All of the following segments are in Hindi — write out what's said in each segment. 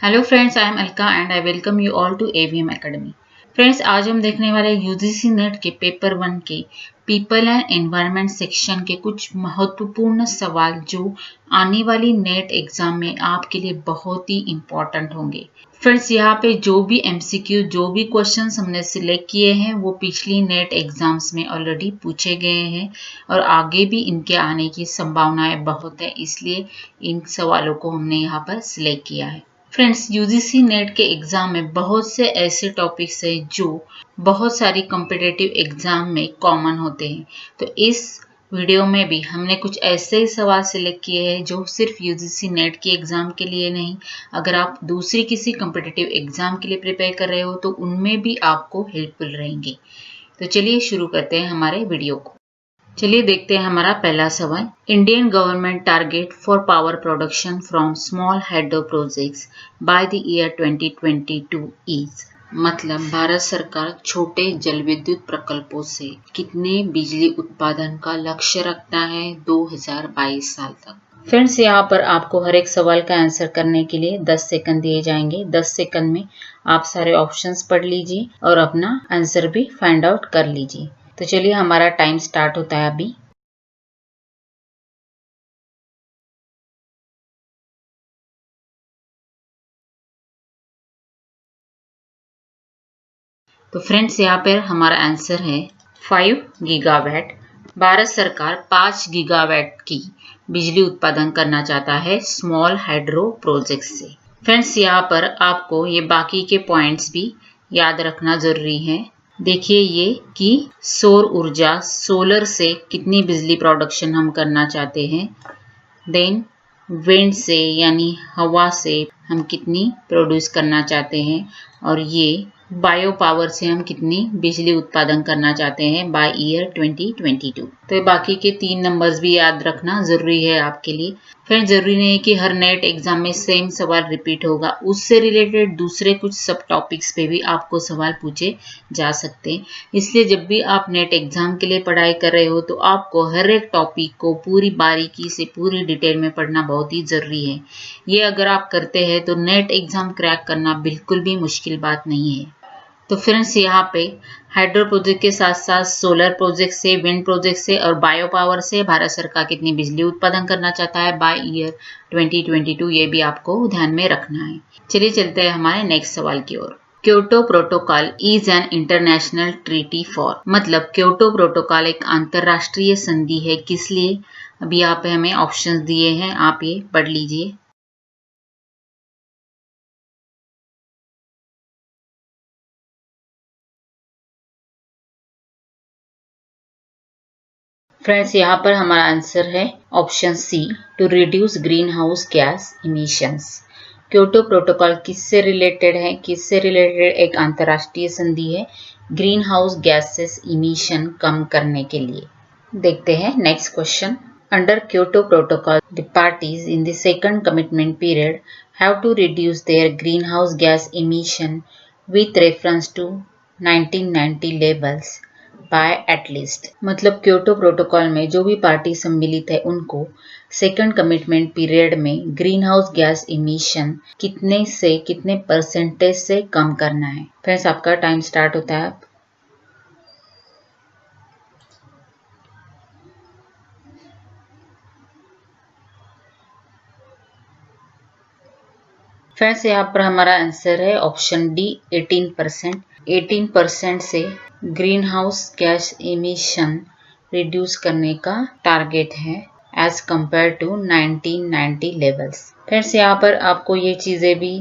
Hello friends, I am Alka and I welcome you all to AVM academy. Friends, आज हम देखने वाले यूजीसी नेट के पेपर 1 के पीपल एंड एनवायरनमेंट सेक्शन के कुछ महत्वपूर्ण सवाल जो आने वाली नेट एग्जाम में आपके लिए बहुत ही इम्पोर्टेंट होंगे। फ्रेंड्स, यहाँ पे जो भी एमसीक्यू जो भी क्वेश्चंस हमने सिलेक्ट किए हैं वो पिछली नेट एग्जाम्स में ऑलरेडी पूछे गए हैं और आगे भी इनके आने की संभावनाएं बहुत है, इसलिए इन सवालों को हमने यहाँ पर सिलेक्ट किया है। फ्रेंड्स, यूजीसी नेट के एग्जाम में बहुत से ऐसे टॉपिक्स हैं जो बहुत सारी कॉम्पिटिटिव एग्जाम में कॉमन होते हैं। तो इस वीडियो में भी हमने कुछ ऐसे ही सवाल सिलेक्ट किए हैं जो सिर्फ यूजीसी नेट के एग्जाम के लिए नहीं, अगर आप दूसरी किसी कॉम्पिटिटिव एग्जाम के लिए प्रिपेयर कर रहे हो तो उनमें भी आपको हेल्पफुल रहेंगे। तो चलिए शुरू करते हैं हमारे वीडियो को। चलिए देखते हैं हमारा पहला सवाल। Indian government target for power production from small hydro projects by the year 2022 is. मतलब भारत सरकार छोटे जल विद्युत प्रकल्पों से कितने बिजली उत्पादन का लक्ष्य रखता है 2022 साल तक। फ्रेंड्स, यहाँ पर आपको हर एक सवाल का आंसर करने के लिए 10 सेकंड दिए जाएंगे। 10 सेकंड में आप सारे ऑप्शंस पढ़ लीजिए और अपना आंसर भी फाइंड आउट कर लीजिए। तो चलिए हमारा टाइम स्टार्ट होता है अभी। तो फ्रेंड्स, यहाँ पर हमारा आंसर है 5 गीगावाट। भारत सरकार 5 गीगावाट की बिजली उत्पादन करना चाहता है स्मॉल हाइड्रो प्रोजेक्ट से। फ्रेंड्स, यहाँ पर आपको ये बाकी के पॉइंट्स भी याद रखना जरूरी है। देखिए ये कि सौर ऊर्जा सोलर से कितनी बिजली प्रोडक्शन हम करना चाहते हैं, देन विंड से यानी हवा से हम कितनी प्रोड्यूस करना चाहते हैं, और ये बायो पावर से हम कितनी बिजली उत्पादन करना चाहते हैं बाय ईयर 2022। तो ये बाकी के 3 नंबर्स भी याद रखना जरूरी है आपके लिए। फिर जरूरी नहीं है कि हर नेट एग्जाम में सेम सवाल रिपीट होगा, उससे रिलेटेड दूसरे कुछ सब टॉपिक्स पे भी आपको सवाल पूछे जा सकते हैं। इसलिए जब भी आप नेट एग्जाम के लिए पढ़ाई कर रहे हो तो आपको हर एक टॉपिक को पूरी बारीकी से पूरी डिटेल में पढ़ना बहुत ही जरूरी है। ये अगर आप करते हैं तो नेट एग्जाम क्रैक करना बिल्कुल भी मुश्किल बात नहीं है। तो फ्रेंड्स, यहाँ पे हाइड्रो प्रोजेक्ट के साथ साथ सोलर प्रोजेक्ट से, विंड प्रोजेक्ट से और बायो पावर से भारत सरकार कितनी बिजली उत्पादन करना चाहता है बाय ईयर 2022, ये भी आपको ध्यान में रखना है। चलिए चलते हैं हमारे नेक्स्ट सवाल की ओर। Kyoto protocol is an international treaty for. मतलब क्योटो प्रोटोकॉल एक अंतरराष्ट्रीय संधि है, किस लिए? अभी यहाँ पे हमें ऑप्शंस दिए हैं, आप ये पढ़ लीजिए। फ्रेंड्स, यहाँ पर हमारा आंसर है option C, to reduce green house gas emissions. Kyoto protocol किससे रिलेटेड है? किससे रिलेटेड एक अंतरराष्ट्रीय संधि है ग्रीन हाउस गैसेस इमिशन कम करने के लिए। देखते हैं next question. Under Kyoto protocol the parties in the second commitment period have to reduce their green house gas emission with reference to 1990 levels by at least. मतलब क्योटो प्रोटोकॉल में जो भी पार्टी सम्मिलित है उनको सेकंड कमिटमेंट पीरियड में ग्रीन हाउस गैस इमिशन कितने से कितने परसेंटेज से कम करना है। फ्रेंड्स, आपका टाइम स्टार्ट होता है। फ्रेंड्स, यहाँ पर हमारा आंसर है ऑप्शन डी, 18%। 18% से green house gas emission reduce करने का टारगेट है as compare to 1990 levels. Friends, यहाँ पर आपको ये चीजें भी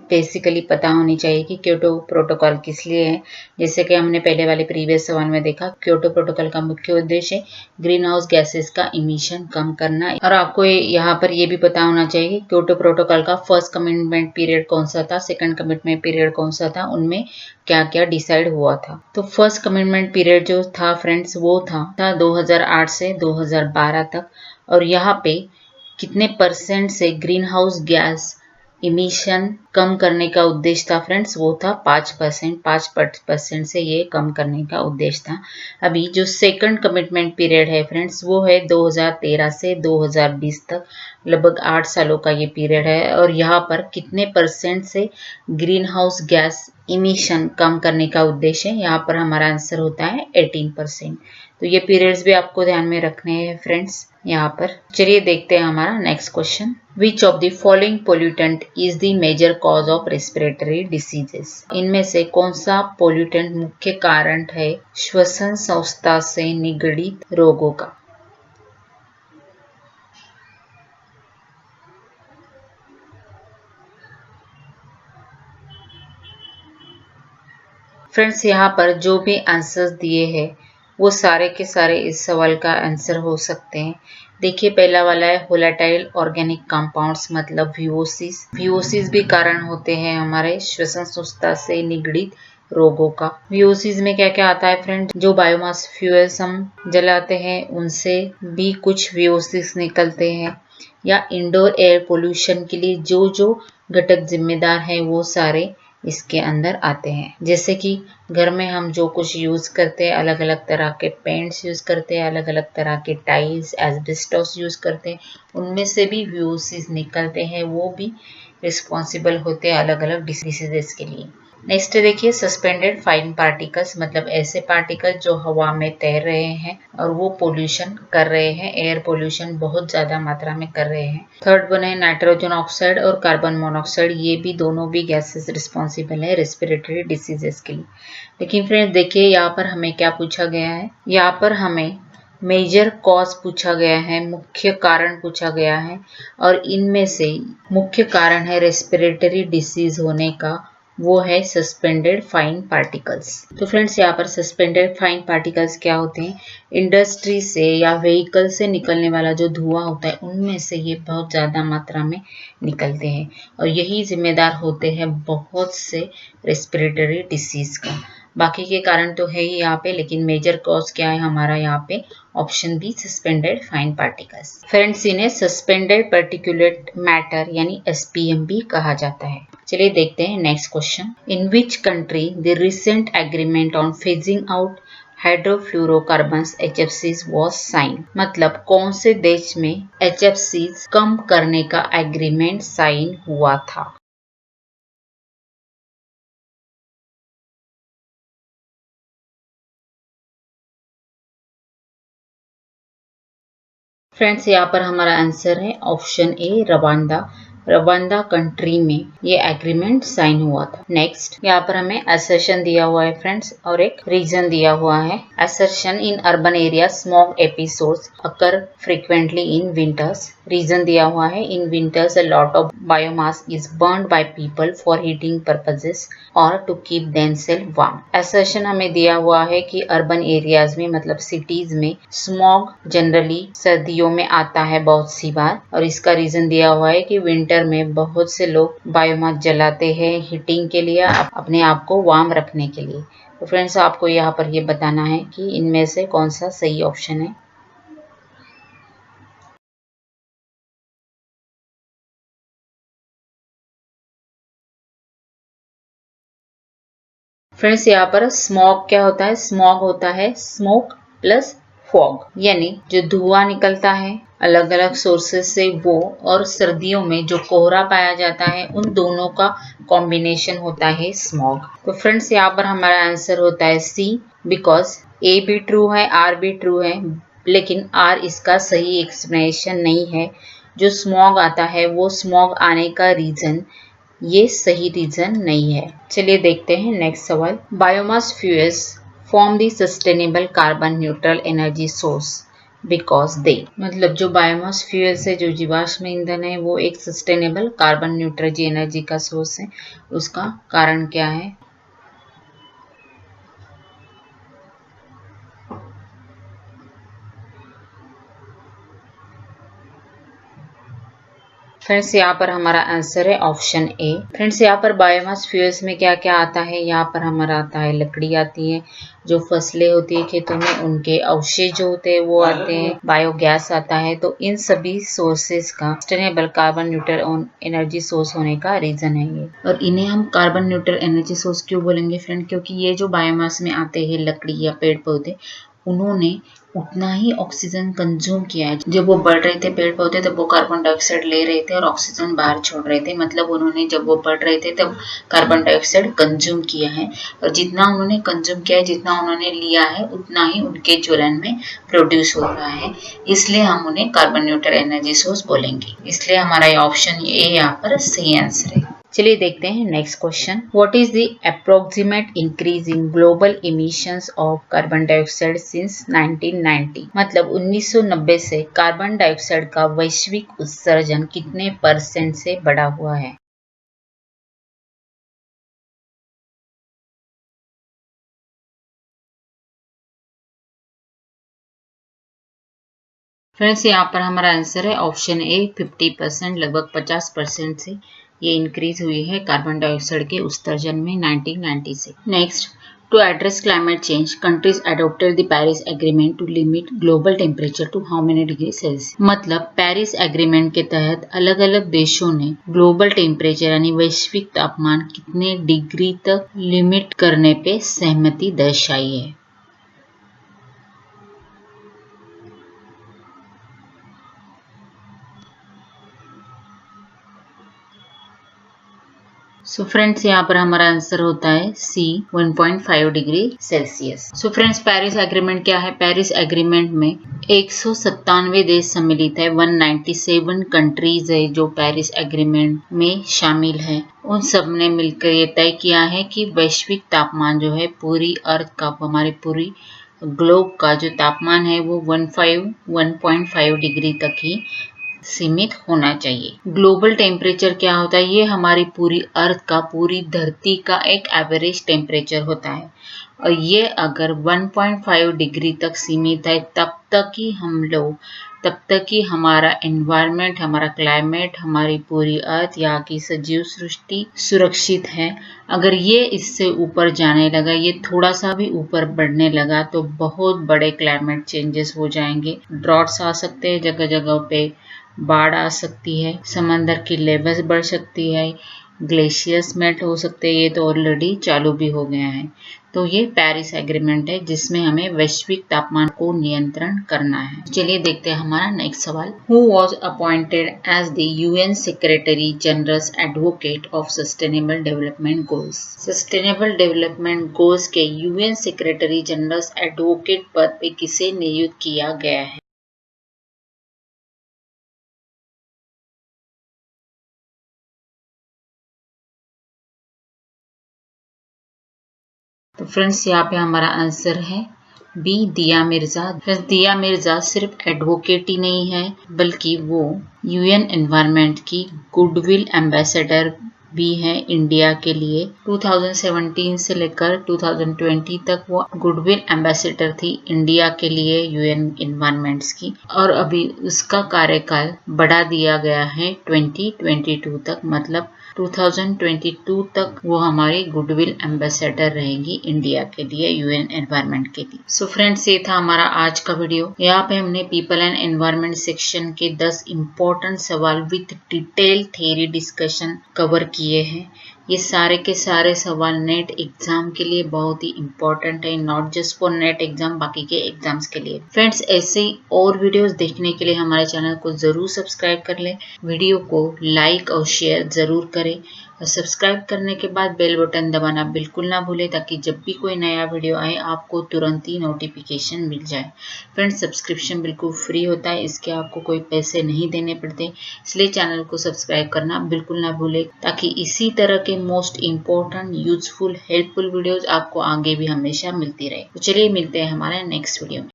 बेसिकली पता होनी चाहिए कि क्योटो प्रोटोकॉल किस लिए है। जैसे कि हमने पहले वाले प्रीवियस सवाल में देखा, क्योटो प्रोटोकॉल का मुख्य उद्देश्य ग्रीन हाउस गैसेस का इमिशन कम करना। और आपको यहाँ पर ये भी पता होना चाहिए कि क्योटो प्रोटोकॉल का फर्स्ट कमिटमेंट पीरियड कौन सा था, सेकंड कमिटमेंट पीरियड कौन सा था, उनमें क्या क्या डिसाइड हुआ था। तो फर्स्ट कमिटमेंट पीरियड जो था फ्रेंड्स, वो था 2008 से 2012 तक। और यहाँ पे कितने परसेंट से ग्रीन हाउस गैस इमिशन कम करने का उद्देश्य था फ्रेंड्स, वो था 5% से ये कम करने का उद्देश्य था। अभी जो सेकंड कमिटमेंट पीरियड है फ्रेंड्स, वो है 2013 से 2020 तक, लगभग 8 सालों का ये पीरियड है। और यहाँ पर कितने परसेंट से ग्रीन हाउस गैस इमिशन कम करने का उद्देश्य है, यहाँ पर हमारा आंसर होता है 18%। तो ये पीरियड्स भी आपको ध्यान में रखने हैं फ्रेंड्स यहाँ पर। चलिए देखते हैं हमारा next question. Which of the following pollutant is the major cause of respiratory diseases? इनमें से कौन सा पोल्यूटेंट मुख्य कारण है श्वसन संस्था से निगडित रोगों का? फ्रेंड्स यहाँ पर जो भी आंसर्स दिए हैं वो सारे के सारे इस सवाल का आंसर हो सकते हैं। देखिए पहला वाला है वोलेटाइल ऑर्गेनिक कंपाउंड्स, मतलब वीओसीस। वीओसीस भी कारण होते हैं हमारे श्वसन संस्था से निगडित रोगों का। वीओसीस में क्या क्या आता है फ्रेंड? जो बायोमास फ्यूल्स हम जलाते हैं उनसे भी कुछ वीओसीस निकलते हैं, या इंडोर एयर पोल्यूशन के लिए जो जो घटक जिम्मेदार हैं वो सारे इसके अंदर आते हैं। जैसे कि घर में हम जो कुछ यूज करते हैं, अलग अलग तरह के पेंट्स यूज करते हैं, अलग अलग तरह के टाइल्स, एस्बेस्टॉस यूज करते हैं, उनमें से भी वीओसीज निकलते हैं, वो भी रिस्पॉन्सिबल होते हैं अलग अलग डिसीजेस के लिए। नेक्स्ट देखिए सस्पेंडेड फाइन पार्टिकल्स, मतलब ऐसे पार्टिकल जो हवा में तैर रहे हैं और वो पोल्यूशन कर रहे हैं, एयर पोल्यूशन बहुत ज्यादा मात्रा में कर रहे हैं। थर्ड वन है नाइट्रोजन ऑक्साइड और कार्बन मोनोऑक्साइड, ये भी दोनों भी गैसेस रिस्पॉन्सिबल है रेस्पिरेटरी डिसीजेस के लिए। लेकिन फ्रेंड्स देखिए यहाँ पर हमें क्या पूछा गया है, यहाँ पर हमें मेजर कॉज पूछा गया है, मुख्य कारण पूछा गया है, और इनमें से मुख्य कारण है रेस्पिरेटरी डिसीज होने का, वो है सस्पेंडेड फाइन पार्टिकल्स। तो फ्रेंड्स यहाँ पर सस्पेंडेड फाइन पार्टिकल्स क्या होते हैं? इंडस्ट्री से या व्हीकल से निकलने वाला जो धुआं होता है उनमें से ये बहुत ज्यादा मात्रा में निकलते हैं, और यही जिम्मेदार होते हैं बहुत से रेस्पिरेटरी डिसीज का। बाकी के कारण तो है ही यहाँ पे, लेकिन मेजर कॉज क्या है हमारा यहाँ पे? Option B suspended fine particles. Friends इन्हें सस्पेंडेड पर्टिकुलेट मैटर यानी एसपीएम भी कहा जाता है। चलिए देखते हैं next question. In which country the recent agreement on phasing out hydrofluorocarbons HFCs was signed? मतलब कौन से देश में HFCs कम करने का एग्रीमेंट साइन हुआ था? फ्रेंड्स यहाँ पर हमारा आंसर है option A Rwanda. Rwanda country में ये एग्रीमेंट साइन हुआ था। नेक्स्ट यहाँ पर हमें असर्शन दिया हुआ है फ्रेंड्स, और एक रीजन दिया हुआ है। Assertion in urban area smog episodes occur frequently in winters. Reason दिया हुआ है in winters a lot of biomass is burned by people for heating purposes और to keep themselves warm. Assertion हमें दिया हुआ है कि अर्बन एरियाज में मतलब सिटीज में स्मॉग जनरली सर्दियों में आता है बहुत सी बार, और इसका रीजन दिया हुआ है कि विंटर में बहुत से लोग बायोमास जलाते हैं हीटिंग के लिए, अपने आप को वार्म रखने के लिए। तो फ्रेंड्स आपको यहाँ पर ये बताना है कि इनमें से कौन सा सही ऑप्शन है। फ्रेंड्स यहाँ पर स्मॉग क्या होता है? स्मॉग होता है स्मोक प्लस फॉग, यानी जो धुआं निकलता है अलग अलग सोर्सेस से वो, और सर्दियों में जो कोहरा पाया जाता है, उन दोनों का कॉम्बिनेशन होता है स्मॉग। तो फ्रेंड्स यहाँ पर हमारा आंसर होता है सी, बिकॉज ए भी ट्रू है आर भी ट्रू है, लेकिन आर इसका सही एक्सप्लेनेशन नहीं है। जो स्मॉग आता है वो स्मॉग आने का रीजन ये सही रीजन नहीं है। चलिए देखते हैं नेक्स्ट सवाल। Biomass fuels form the sustainable carbon neutral energy source because they, मतलब जो बायोमास फ्यूल्स है, जो जीवाश्म ईंधन है, वो एक सस्टेनेबल कार्बन न्यूट्रल एनर्जी का सोर्स है। उसका कारण क्या है? फ्रेंड्स यहाँ पर हमारा आंसर है ऑप्शन ए। फ्रेंड्स यहाँ पर बायोमास फ्यूल्स में क्या क्या आता है, यहाँ पर हमारा आता है लकड़ी आती है, जो फसलें होती है खेतों में उनके अवशेष जो होते हैं वो आते हैं, बायोगैस आता है। तो इन सभी सोर्सेज का sustainable carbon neutral energy source होने का रीजन है ये। और इन्हें हम कार्बन न्यूट्रल एनर्जी सोर्स क्यों बोलेंगे फ्रेंड, क्योंकि ये जो बायोमास में आते हैं लकड़ी या पेड़ पौधे, उन्होंने उतना ही ऑक्सीजन कंज्यूम किया है। जब वो बढ़ रहे थे पेड़ पौधे तब वो कार्बन डाइऑक्साइड ले रहे थे और ऑक्सीजन बाहर छोड़ रहे थे, मतलब उन्होंने जब वो बढ़ रहे थे तब कार्बन डाइऑक्साइड कंज्यूम किया है, और जितना उन्होंने कंज्यूम किया है, जितना उन्होंने लिया है, उतना ही उनके ज्वलन में प्रोड्यूस हो रहा है। इसलिए हम उन्हें कार्बन न्यूट्रल एनर्जी सोर्स बोलेंगे। इसलिए हमारा ये ऑप्शन ए यहाँ पर सही आंसर है। चलिए देखते हैं next question. What is the approximate increase in global emissions of carbon dioxide since 1990? मतलब 1990 से कार्बन डाइऑक्साइड का वैश्विक उत्सर्जन कितने % से बढ़ा हुआ है? फ्रेंड्स यहाँ पर हमारा आंसर है ऑप्शन ए 50%, लगभग 50% से ये इंक्रीज हुई है कार्बन डाइऑक्साइड के उत्सर्जन में 1990 से। Next, to address climate change countries adopted the Paris agreement to limit global temperature to how many degree Celsius? मतलब पेरिस एग्रीमेंट के तहत अलग अलग देशों ने ग्लोबल टेम्परेचर यानी वैश्विक तापमान कितने डिग्री तक लिमिट करने पे सहमति दर्शाई है। सो फ्रेंड्स यहाँ पर हमारा आंसर होता है सी 1.5 degree Celsius. So friends Paris agreement क्या है? पेरिस एग्रीमेंट में 197 देश सम्मिलित है, 197 कंट्रीज है जो पेरिस एग्रीमेंट में शामिल है। उन सब ने मिलकर ये तय किया है कि वैश्विक तापमान जो है पूरी अर्थ का, हमारी पूरी ग्लोब का जो तापमान है वो 1.5 डिग्री तक ही सीमित होना चाहिए। ग्लोबल टेम्परेचर क्या होता है? ये हमारी पूरी अर्थ का, पूरी धरती का एक एवरेज टेम्परेचर होता है, और ये अगर 1.5 डिग्री तक सीमित है तब तक ही हमारा एनवायरनमेंट, हमारा क्लाइमेट, हमारी पूरी अर्थ, यहाँ की सजीव सृष्टि सुरक्षित है। अगर ये इससे ऊपर जाने लगा, ये थोड़ा सा भी ऊपर बढ़ने लगा तो बहुत बड़े क्लाइमेट चेंजेस हो जाएंगे। ड्रॉट्स आ सकते हैं, जगह जगह पे बाढ़ आ सकती है, समंदर की लेवल्स बढ़ सकती है, ग्लेशियर्स मेल्ट हो सकते हैं, ये तो ऑलरेडी चालू भी हो गया है। तो ये पेरिस एग्रीमेंट है जिसमें हमें वैश्विक तापमान को नियंत्रण करना है। चलिए देखते हैं हमारा नेक्स्ट सवाल। Who was appointed as the UN secretary general advocate of sustainable development goals? Sustainable development goals के UN सेक्रेटरी जनरल एडवोकेट पद पे किसे नियुक्त किया गया है? तो फ्रेंड्स यहाँ पे हमारा आंसर है बी, दिया मिर्जा। फ्रेंड्स दिया मिर्जा सिर्फ एडवोकेट ही नहीं है बल्कि वो UN एनवायरनमेंट की गुडविल एम्बेसडर भी है इंडिया के लिए। 2017 से लेकर 2020 तक वो गुडविल एम्बेसडर थी इंडिया के लिए UN एनवायरनमेंट्स की, और अभी उसका कार्यकाल बढ़ा दिया गया है 2022 तक, मतलब 2022 तक वो हमारी गुडविल एम्बेसडर रहेगी इंडिया के लिए, UN एनवायरनमेंट के लिए। सो फ्रेंड्स ये था हमारा आज का वीडियो। यहाँ पे हमने पीपल एंड एनवायरनमेंट सेक्शन के 10 इम्पोर्टेंट सवाल with detail theory discussion cover किए हैं। ये सारे के सारे सवाल नेट एग्जाम के लिए बहुत ही इम्पोर्टेंट है, not just for net exam, बाकी के एग्जाम्स के लिए। फ्रेंड्स ऐसे ही और वीडियोस देखने के लिए हमारे चैनल को जरूर सब्सक्राइब कर लें, वीडियो को लाइक और शेयर जरूर करें, और सब्सक्राइब करने के बाद बेल बटन दबाना बिल्कुल ना भूलें ताकि जब भी कोई नया वीडियो आए आपको तुरंत ही नोटिफिकेशन मिल जाए। फ्रेंड्स सब्सक्रिप्शन बिल्कुल फ्री होता है, इसके आपको कोई पैसे नहीं देने पड़ते, इसलिए चैनल को सब्सक्राइब करना बिल्कुल ना भूलें ताकि इसी तरह के most important, useful, helpful videos आपको आगे भी हमेशा मिलती रहे। तो चलिए मिलते हैं हमारे नेक्स्ट वीडियो में।